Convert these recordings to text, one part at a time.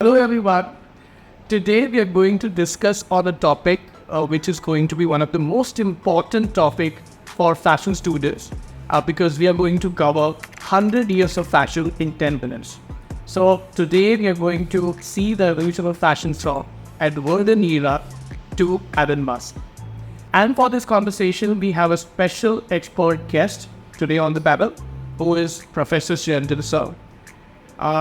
Hello everyone. Today we are going to discuss on a topic which is going to be one of the most important topic for fashion students because we are going to cover 100 years of fashion in 10 minutes. So today we are going to see the evolution of fashion from Victorian Era to Elon Musk. And for this conversation we have a special expert guest today on the panel who is Professor Shenton Sir.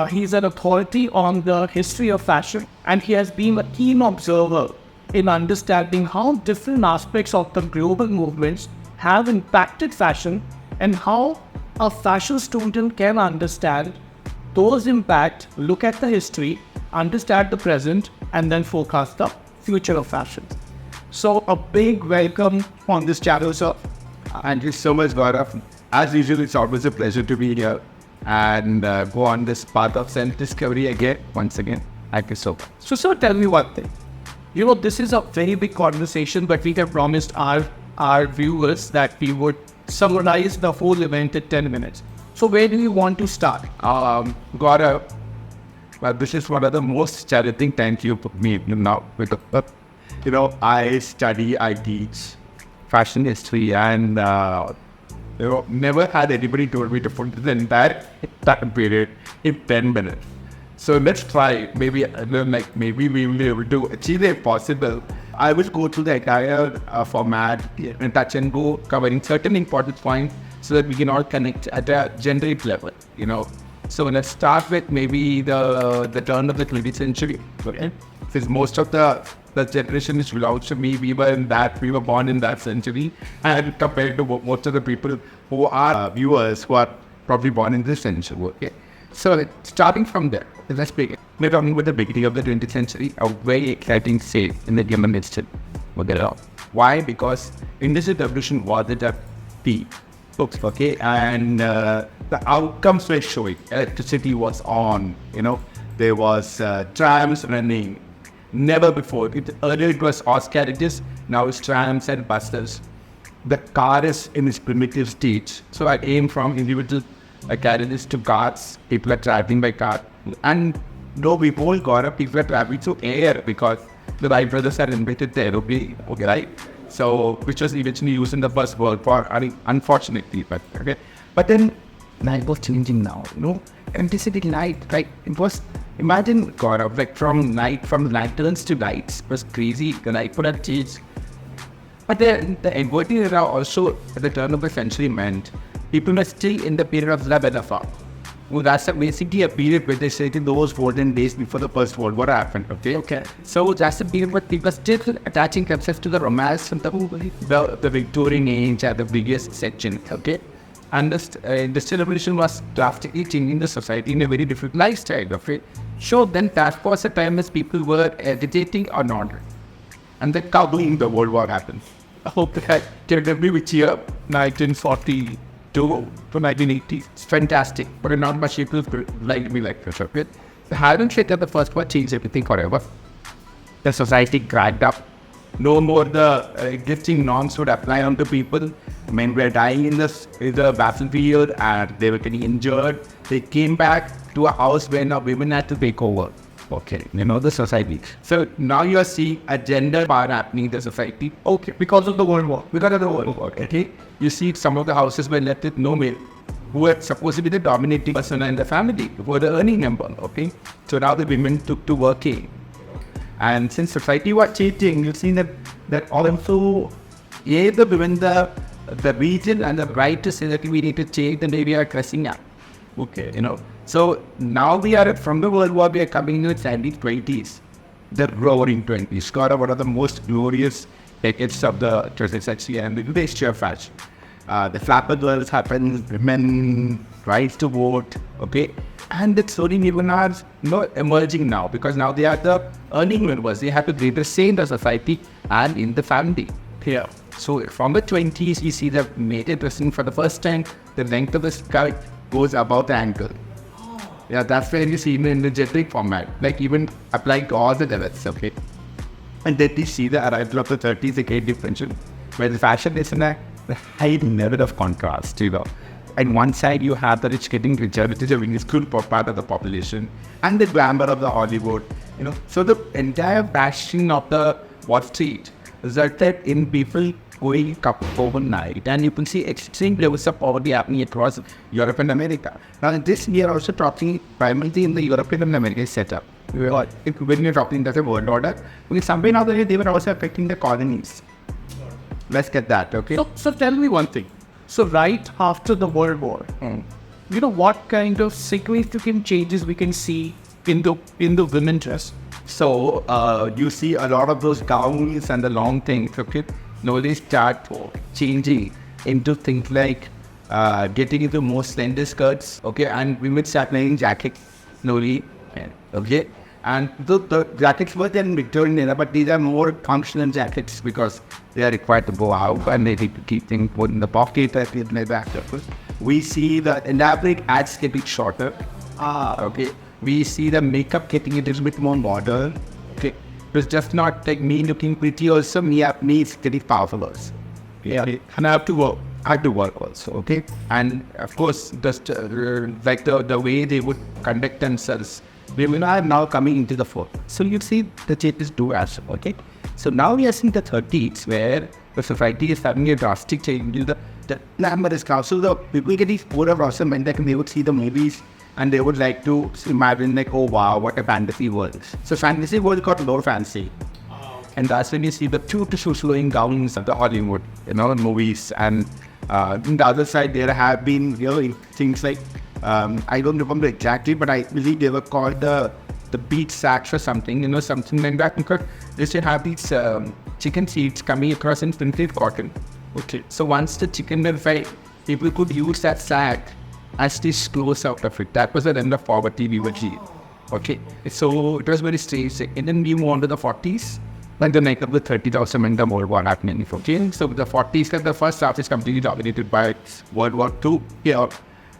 He's an authority on the history of fashion, and he has been a keen observer in understanding how different aspects of the global movements have impacted fashion and how a fashion student can understand those impacts, look at the history, understand the present, and then forecast the future of fashion. So a big welcome on this channel, sir. Thank you so much, Gaurav. As usual, it's always a pleasure to be here and go on this path of self-discovery again, once again. Thank you so much. So, sir, tell me one thing. This is a very big conversation, but we have promised our viewers that we would summarize the whole event in 10 minutes. So, where do you want to start? Gaurav, well, this is one of the most challenging times you put me in now. I teach fashion history and never had anybody told me to put the entire time period in 10 minutes. So let's try. Maybe we will be able to achieve the impossible. I will go through the entire format and touch and go, covering certain important points so that we can all connect at a generic level. So let's start with maybe the turn of the 20th century. Okay? Since most of the generation which belongs to me, we were born in that century, and compared to most of the people who are viewers who are probably born in this century. Okay, so starting from there, let's begin. We're talking about the beginning of the 20th century, a very exciting stage in the human history. Why? Because industrial revolution was at a peak. Okay, and the outcomes were showing. Electricity was on. There was trams running. Never before. Earlier it was horse carriages, now it's trams and bustles. The car is in its primitive stage. So I came from individual carriages to cars. People are traveling by car. And we all got up, people are traveling through air because the Wright brothers had invented the aeroplane. Okay, right? So, which was eventually used in the First World War, unfortunately. But then, life was changing now, Anticipating light, right? It was, imagine, Gaurav, from lanterns to lights. It was crazy. The light would have changed. But the Edwardian era also, at the turn of the century, meant people were still in the period of La Belle Époque. Well, that's basically a period where they said in those golden days before the First World War happened. Okay. So that's a period where people are still attaching themselves to the romance and the Victorian age and the biggest section. Okay. And the industrial revolution was drastically changing the society in a very different lifestyle. Okay. So then that was a time as people were agitating or not. And then cowboying the World War happened. I hope that tell me which year? 1942 to 1980. It's fantastic. But not much people like me like this. Okay. So having said that the First War changed everything forever. The society cracked up. No more the existing norms would apply on the people. Men were dying in the battlefield and they were getting injured. They came back to a house where now women had to take over. Okay, the society. So now you are seeing a gender bar happening in the society. Okay, because of the World War. Okay. You see some of the houses were left with no male, who were supposed to be the dominating person in the family, who were the earning member. Okay. So now the women took to working. And since society was changing, you've seen that also the women, the region and the right to say that we need to change, then we are crashing up. Okay, So now we are from the World War, we are coming into the 1920s, the roaring 20s, got one of the most glorious decades of the 20th century and the history of fashion. The flapper girls happened, women rise to vote, okay, and the slowly women are emerging now because now they are the earning members. They have to be the same in the society and in the family here. So from the 20s, we see the mated dressing for the first time. The length of the skirt goes above the ankle. Yeah, that's where you see in the generic format, like even applying to all the levels, okay. And then we see the arrival of the 30s, the great differential, where the fashion is in a high level of contrast, on one side you have the rich getting richer, which is a minuscule part of the population, and the glamour of the Hollywood, So the entire passion of the Wall Street resulted in people going up overnight, and you can see extreme levels of poverty happening across Europe and America. Now, this we are also talking primarily in the European and American setup. When you're talking that's a world order, because somewhere or other they were also affecting the colonies. Let's get that, okay? So tell me one thing. So right after the World War, what kind of significant changes we can see in the women dress? So you see a lot of those gowns and the long things, okay? Now they start changing into things like getting into more slender skirts, okay? And women start wearing jackets slowly, okay? And the jackets were then Victorian era, but these are more functional jackets because they are required to go out and they need to keep things put in the pocket and things like that. We see the elaborate ads getting shorter, okay? We see the makeup getting a little bit more modern, okay? It's just not like me looking pretty also, me it's getting powerful also. Yeah, and I have to work. I have to work also, okay? And of course, just like the way they would conduct themselves, women are now coming into the fore. So you see the changes do as well, okay? So now we are seeing the 30s where the society is having a drastic change. The glamour is now. So the people getting more of awesome and like they would see the movies and they would like to imagine like, oh wow, what a fantasy world. So fantasy world got more fancy. And that's when you see the beautiful flowing gowns of the Hollywood, movies. And on the other side, there have been, things like, I don't remember exactly, but I believe they were called the beach sacks or something, something like that. Because they used to have these chicken seeds coming across in printed cotton. Okay. So once the chicken were fried, people could use that sack as this clothes out of it. That was the end of poverty we were seeing. Okay. So it was very strange. And then we moved on to the 40s. Like the night of the 30,000 and the World War happening. Okay. So the 40s, the first half is completely dominated by World War II here.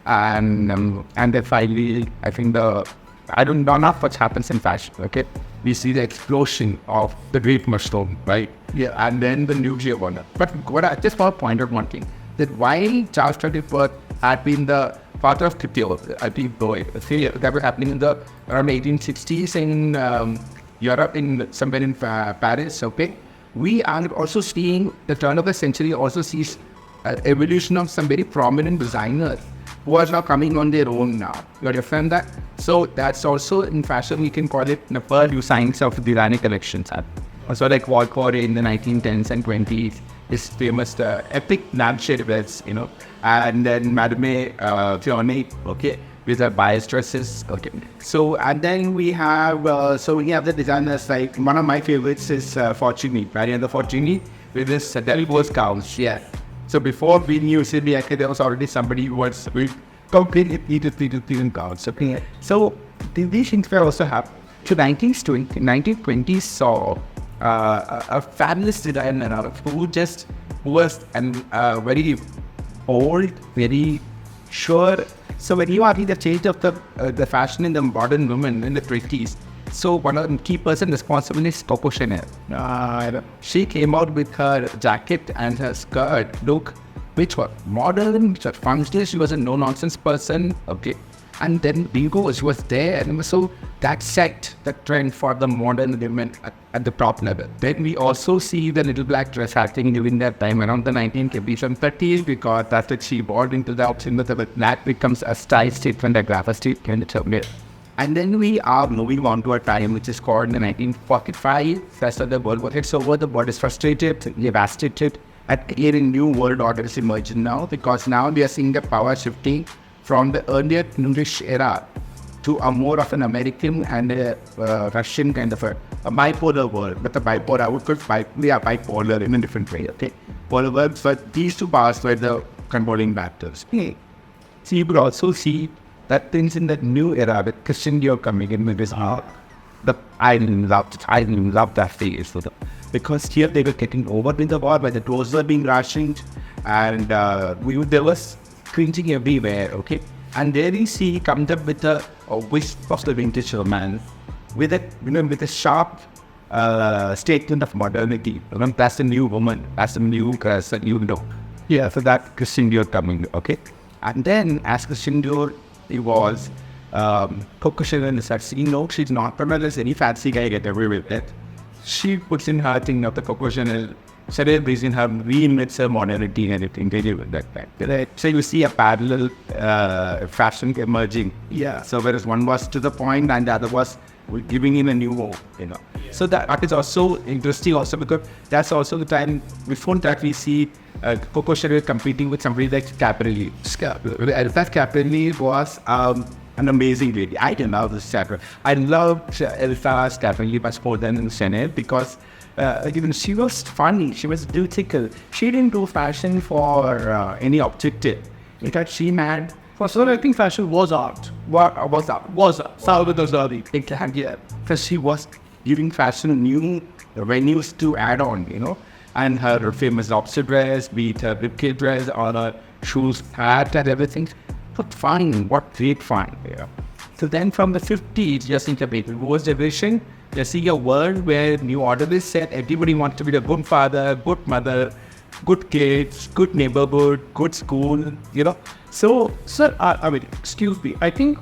And then finally, I think I don't know what happens in fashion, okay? We see the explosion of the Great Mushroom, right? Yeah. And then the nuclear one. But what I just want to point out one thing, that while Charles Tredipper had been the father of crypto, I think that was happening in the around 1860s in Europe, somewhere in Paris, okay? We are also seeing the turn of the century also sees evolution of some very prominent designers who are now coming on their own now. You understand that? So that's also in fashion, we can call it the purview signs of the Iranian collections. Also like Walcott in the 1910s and 20s, his famous epic lampshade wears, and then Madame Fione, okay, with her bias dresses, okay. So, and then we have, the designers like, one of my favorites is Fortuny, Marianne Fortuny, with this Delvos gowns, yeah. So before we knew Sydney, there was already somebody who was completely pleated gowns. Okay. So these things were also happening. So 1920s saw a fabulous designer who was very old, very sure. So when you are in the change of the fashion in the modern women in the 20s, so one of the key person responsible is Coco Chanel. She came out with her jacket and her skirt look, which were modern, which were functional. She was a no-nonsense person, okay. And then Bingo, she was there, and so that set the trend for the modern women at the top level. Then we also see the little black dress happening during that time around the 1930s, because that's what she bought into the option that becomes a style statement, a grapher statement. And then we are moving on to a time which is called the 1945. First of the World War hits over, the world is frustrated, devastated, and here a new world order is emerging now, because now we are seeing the power shifting from the earlier English era to a more of an American and a Russian kind of a bipolar world. But the bipolar, I would call bipolar in a different way, okay? Polar worlds, but these two powers were the controlling factors. Okay. So you could also see that things in that new era with Christian Dior coming in with his I love that phase for them. Because here they were getting over with the war, but the doors were being rationed, and there was cringing everywhere, okay? And there you see comes up with a wisp of the vintage man with a sharp statement of modernity. That's the new woman, that's the new person, Yeah, so that Christian Dior coming, okay? And then as Christian Dior evolves, Coco Chanel starts, she's not primarily any fancy guy get away with it. She puts in her thing of the Coco Chanel. Chanel brings in her, reinvents her modernity and everything. They do that time. Right? So you see a parallel fashion emerging. Yeah. So whereas one was to the point and the other was giving in a new hope, So that is also interesting also because that's also the time before that we see Coco Chanel competing with somebody like Caprelli. That Caprelli was an amazing lady. I love this chapter. I loved Elsa's Caprelli much more than Chanel because she was funny. She was beautiful. She didn't do fashion for any objective. In fact, she had. For sure, I think fashion was art. Was art. Salvador Dali. Exactly. Yeah. Because she was giving fashion new venues to add on, And her famous lobster dress, be it her ribcage dress, or her shoes, hat, and everything. But fine, what great fine. So then from the 50s, just in the baby boomers generation, you see a world where new order is set. Everybody wants to be a good father, good mother, good kids, good neighborhood, good school, So, sir, excuse me. I think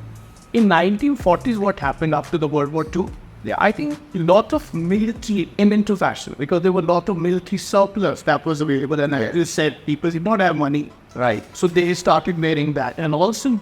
in 1940s, what happened after the World War II? Yeah, I think a lot of military came into fashion because there were a lot of military surplus that was available. And as you said, people did not have money. Right. So they started wearing that. And also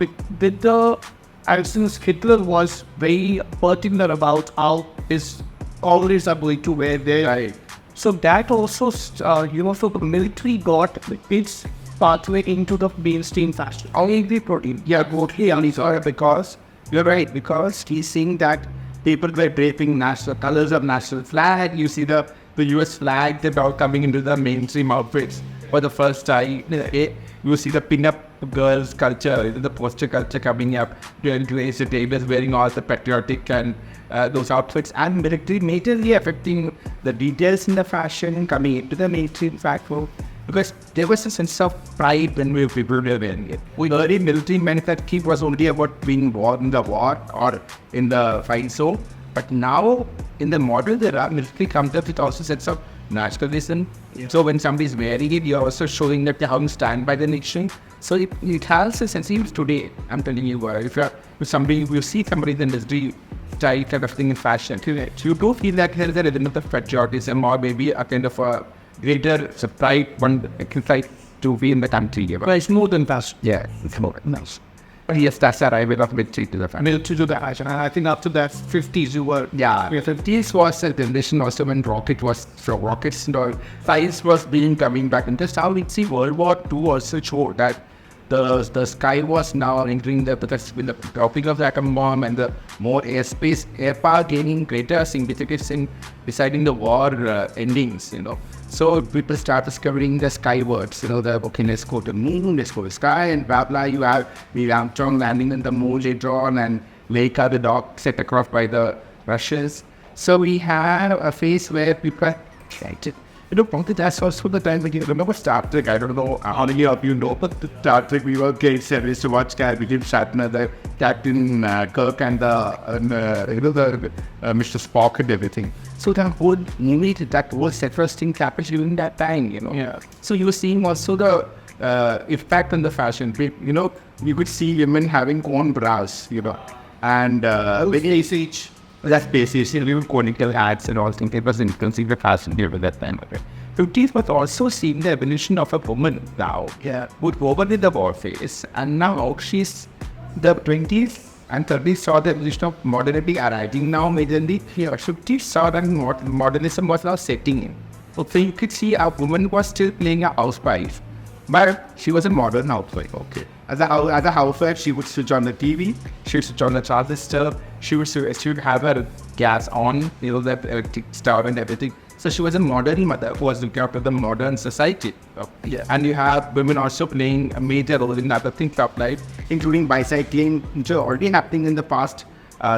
since Hitler was very particular about how his colleagues are going to wear their. Right. So that also, so the military got its pathway into the mainstream fashion. Only the protein. Yeah, because you're right, because he's saying that people were draping national colors of national flag. You see the US flag, they're all coming into the mainstream outfits for the first time. You see the pin-up girls culture, the poster culture coming up. The tailors wearing all the patriotic and those outfits, and military majorly affecting the details in the fashion coming into the mainstream fashion. Because there was a sense of pride when people were wearing it. Early military manufacturing was only about being born in the war or in the fight zone. But now, in the modern era, military comes up with also sense of nationalism. Yeah. So when somebody is wearing it, you're also showing that how you stand by the nation. So it has a sense, even today, I'm telling you, if you see somebody in the industry style kind of thing in fashion, you do feel like there is a element of patriotism or maybe a kind of a greater pride, one exercise to be in the country. But it's more than fashion. Yeah, it's more than that. But yes, that's the arrival of military to the fashion. Military to the fashion. And I think after that, 50s you were... Yeah, 50s was a generation also when rockets, science was coming back. And that's how we see World War II also showed that the sky was now entering because with the dropping of the atom bomb and the more airspace, air power gaining greater significance in deciding the war endings, So people start discovering the skywards, let's go to the moon, let's go to the sky, and blah, blah. You have Neil Armstrong landing on the moon later on, and Leica, the dog, set across by the Russians. So we have a phase where people are excited. Probably that's also the time when you remember Star Trek. I don't know how many of you know, but Star Trek, we were getting service to watch William Shatner, the Captain Kirk, and the Mr. Spock and everything. So the whole movie, that whole set thing happened during that time, Yeah. So you were seeing also the effect on the fashion. You could see women having worn bras, and Basic. that's basically we were conical hats and all things. It was influencing the fashion here at that time. 50s was also seeing the evolution of a woman now. Yeah. With woman in the war phase, and now she's the 20s and 30s saw the evolution of modernity arriving now majorly. Here, 50s saw that modernism was now setting in. So you could see a woman was still playing a housewife, but she was a modern housewife. Okay. As a housewife, she would switch on the TV, she would switch on the transistor, she would have her gas on, the electric stove and everything. So she was a modern mother who was looking after the modern society. Yeah. And you have women also playing a major role in other things of life, including bicycling, which are already happening in the past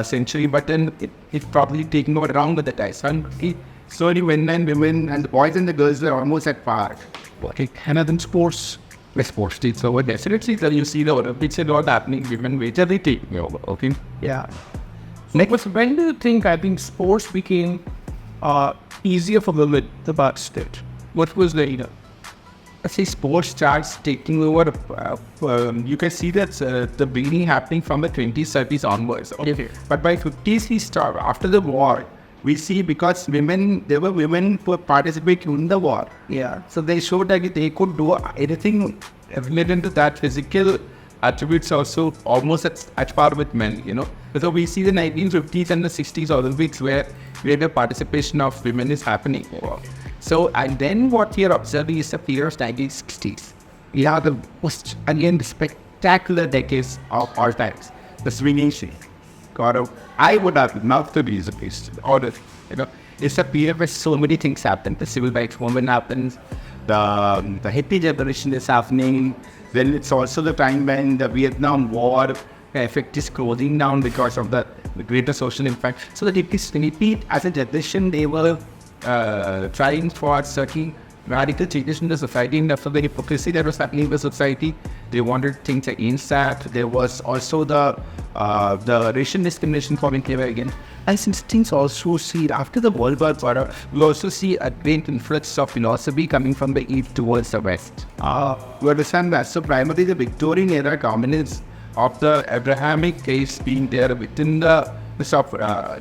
century, but then it's probably taking over around with the time. So slowly men and women and the boys and the girls are almost at par. Okay. And then sports. Sports teams over definitely that you see the Olympics and all happening, women majorly taking over. Okay. Yeah. Next, when do you think sports became easier for women to participate? What was the say sports starts taking over. You can see that the beginning happening from the 20s, 30s onwards. Okay. But by 50s, he started after the war. We see because there were women who participated in the war. Yeah. So they showed that they could do anything related to that physical attributes also almost at par with men, So we see the 1950s and the 60s Olympics where the participation of women is happening. So, and then what we are observing is the period of 1960s. We have the most, again, the spectacular decades of all times. The swinging shift. I would have loved to be the priest. It's a period where so many things happen. The civil rights movement happens. The hippie generation is happening. Then it's also the time when the Vietnam War effect is closing down because of the greater social impact. So the hippies as a generation, they were trying for certain radical changes in the society, and after the hypocrisy that was happening in the society, they wanted things against that. There was also the racial discrimination coming here again. And since things also see after the World War II, we also see a great influx of philosophy coming from the east towards the west. You understand that? So primarily the Victorian era dominance of the Abrahamic case being there within the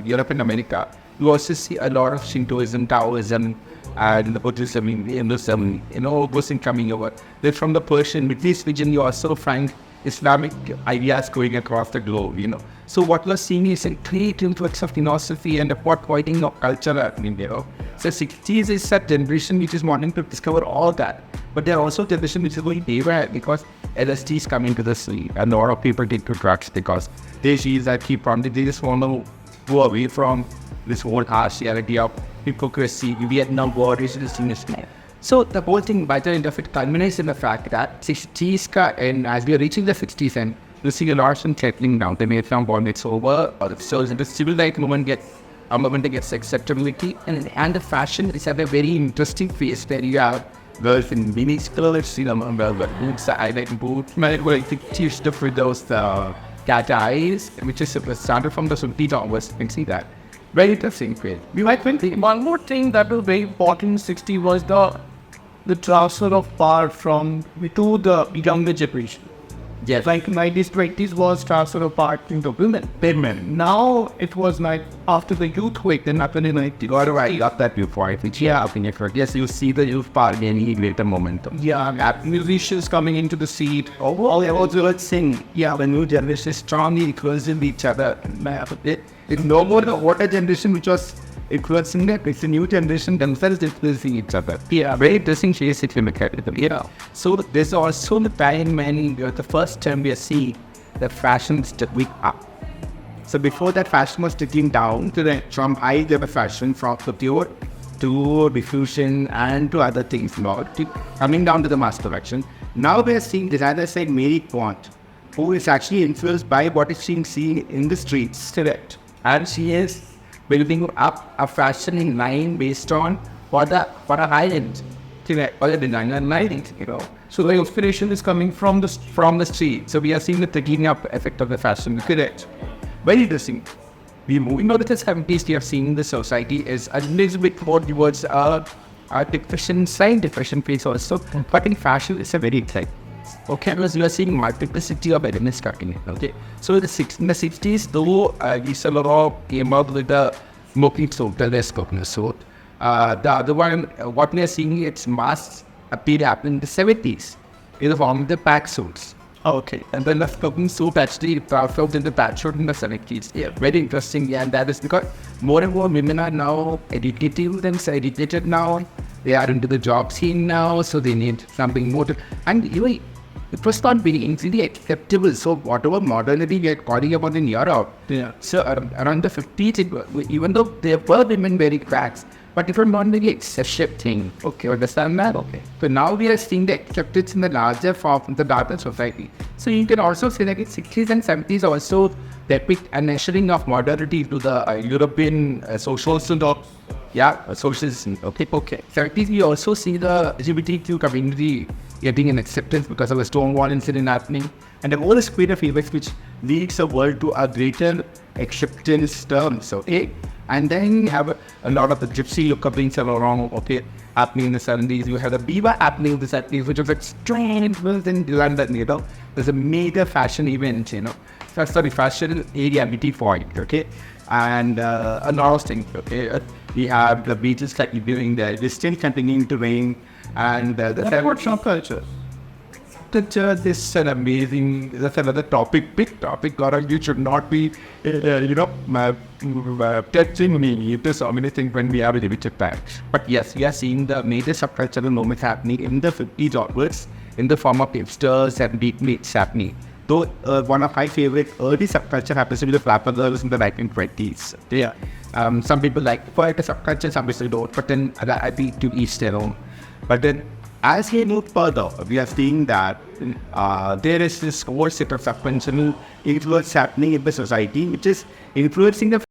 Europe and America. You also see a lot of Shintoism, Taoism, and the Buddhism, Hinduism, those things coming over. Then from the Persian, Middle East region, you also find Islamic ideas going across the globe, So what we're seeing is a great influx of philosophy and a pointing of culture happening, So 60s is that generation which is wanting to discover all that. But they're also a generation which is going haywire because LSD is coming to the sea. And a lot of people take to drugs because they see that they just want to go away from this whole harsh reality of hypocrisy, Vietnam War, racial. So the whole thing by the end of it culminates in the fact that 60s and as we are reaching the 60s and you see a lot of settling down. The Vietnam War gets over, or so the civil rights movement gets acceptability, and the fashion is at a very interesting phase where you have girls in mini skirts, boots, highlight boots, I think t-shirt with those cat eyes, which is started from the 50s onwards. You can see that. Very interesting phase. One more thing that was very important in 60 was the transfer of power to the younger generation. Yes. Like 90s, 20s was transfer of power to the women. Now it was like after the youth wake, then happened in 90s. I got that before. I think, yes, you see the youth power gaining greater momentum. Yeah, musicians coming into the scene. Let's sing. Yeah, the new generation is strongly influencing each other. It's no more the older generation which was influencing them. It's the new generation themselves influencing each other. Yeah, very interesting shades if you look at it. So there's also the time when the first time we are seeing the fashion stepping up. So before that, fashion was ticking down from high level fashion from couture to diffusion and to other things, coming down to the mass production. Now we are seeing designers like Mary Quant, who is actually influenced by what is being seen in the streets. Correct. And she is building up a fashion in line based on for a high end, for the designer lighting, So the inspiration is coming from the street. So we are seeing the taking up effect of the fashion. Correct. Very interesting. We moving on to the 70s. We are seeing the society is a little bit more towards artificial scientific fashion phase also. But in fashion, it's a very exciting. Okay, because you are seeing multiplicity of elements coming in. Okay, so in the 60s, though Gisaloro came out with the smoking suit, the less smoking suit. The other one, what we are seeing, its mass appear happening in the 70s in the form of the pack suits. Okay, and then the smoking suit actually transformed into patch suit in the 70s. Yeah, very interesting. Yeah, and that is because more and more women are now educated now. They are into the job scene now, so they need something more to, and it was not very easily acceptable. So whatever modernity we are calling about in Europe, so around the 50s, even though there were women wearing cracks, but it was not really excessive thing. Okay, understand that? Okay. So now we are seeing the acceptance in the larger form of the larger society. So you can also say that in 60s and 70s also depict an ushering of modernity to the European social system. Yeah, socialism. Okay. 30s, we also see the LGBTQ community getting an acceptance because of the Stonewall incident happening, and the whole square of events which leads the world to a greater acceptance terms. Okay, And then you have a lot of the gypsy look of things along, okay, happening in the 70s. You have the Biba happening in the 70s, which was extremely in London, you know. There's a major fashion event, you know. Fashion area meeting point, okay. And a lot of things, okay. We have the beaches that you're doing there. It's still continuing to rain. And the shop culture. This is an amazing, that's another topic, big topic. Gaurav, you should not be, touching me into so many things when we have a limited time. But yes, we are seeing the major subcultural moments happening in the 50s onwards, in the form of hipsters and beatniks happening. Though one of my favorite early subculture happens to be the flapper girls in the 1920s. Yeah. Some people like quite a subculture, some people don't, but then I think to each their own. But then as we move further, we are seeing that there is this whole set of subcultural influence happening in the society, which is influencing the